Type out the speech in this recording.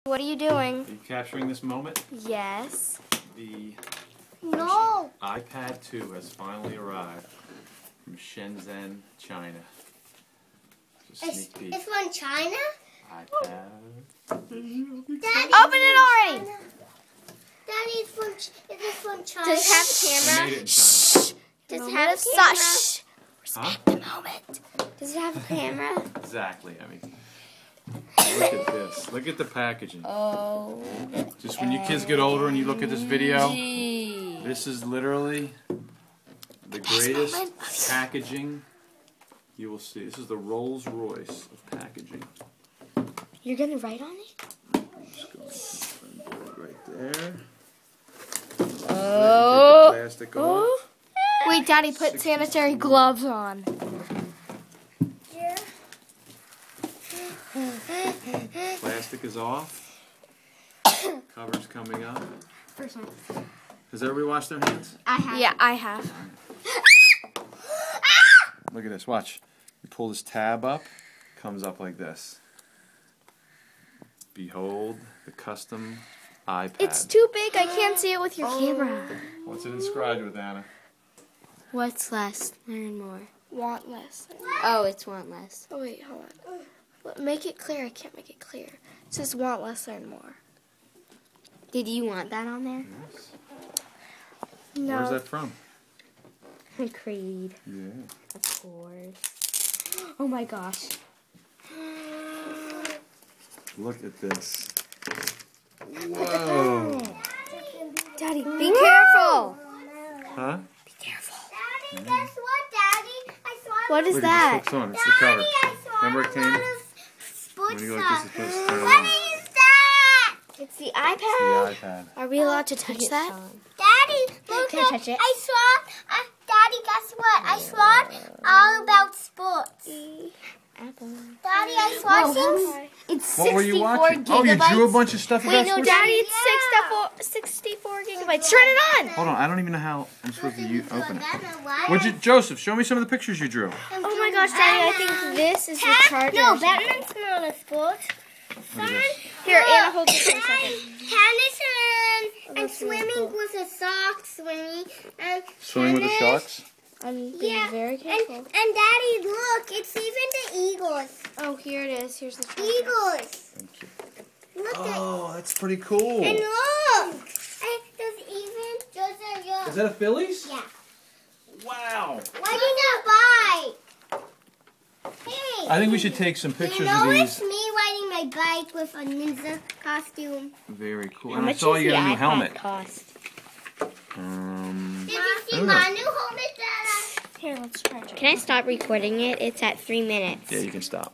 What are you doing? Are you capturing this moment? Yes. The iPad 2 has finally arrived from Shenzhen, China. Just a sneak peek. It's from China? iPad. Daddy, Open it already! Daddy, is this from China? Does it have a They camera? made it in China. Does it have a camera? Shh. Huh? Respect the moment. Does it have a camera? Exactly. I mean, look at this. Look at the packaging. Oh. Just when you kids get older and you look at this video, Gee. this is literally the greatest packaging you will see. This is the Rolls Royce of packaging. You're gonna write on it? Just going to put it right there. Oh. Take the plastic off. Wait, Daddy, put sanitary gloves on. Yeah. Plastic is off. Cover's coming up. First one. Has everybody washed their hands? I have. Yeah, I have. Look at this. Watch. You pull this tab up. Comes up like this. Behold the custom iPad. It's too big. I can't see it with your camera. What's it inscribed with, Anna? What's less? Learn more. Want less. Oh, it's want less. Oh, wait, hold on. Make it clear. I can't make it clear. It says want less, learn more. Did you want that on there? Yes. No. Where's that from? Creed. Yeah. Of course. Oh my gosh. Look at this. Whoa. Daddy, be careful. Huh? Be careful. Daddy, guess what, Daddy? I saw What is Look that? at this. Hooks on. It's the cover. Daddy, I saw Remember it came? a lot of When sports you go like this, stuff. it's supposed to turn What on. is that? It's the The iPad. iPad. Are we allowed to touch that? Daddy, look Can I touch it? I saw, Daddy, guess what? I saw all about sports. Apple. Daddy, I saw things. It's What were you 64 watching? gigabytes. Oh, you drew a bunch of stuff Wait, about no, sports? Daddy, it's 64 gigabytes. Turn it on. Hold on, I don't even know how I'm supposed to open it. What? What'd you, Joseph? Show me some of the pictures you drew. Oh my goch, Daddy, I think this is the charger. No, Batman's not a sport. What is this? Here, Anna, hold this for a second. Tennis and That's really swimming cool. with the socks, swimming and Swimming with the tennis. sharks? I'm being very careful. And Daddy, look, it's even the Eagles. Oh, here it is. Here's the charger. Eagles. Thank you. Look Oh, that's pretty cool. and look. And those are yours. Is that a Phillies? Yeah. Wow. Why did you buy? Hey. I think we should take some pictures you know of it's these. me riding my bike with a ninja costume. Very cool. How And I much saw does you the got a new iPad helmet. cost? Did you I see don't my know. new helmet, Dada? Here, let's charge it. Can I stop recording it? It's at 3 minutes. Yeah, you can stop.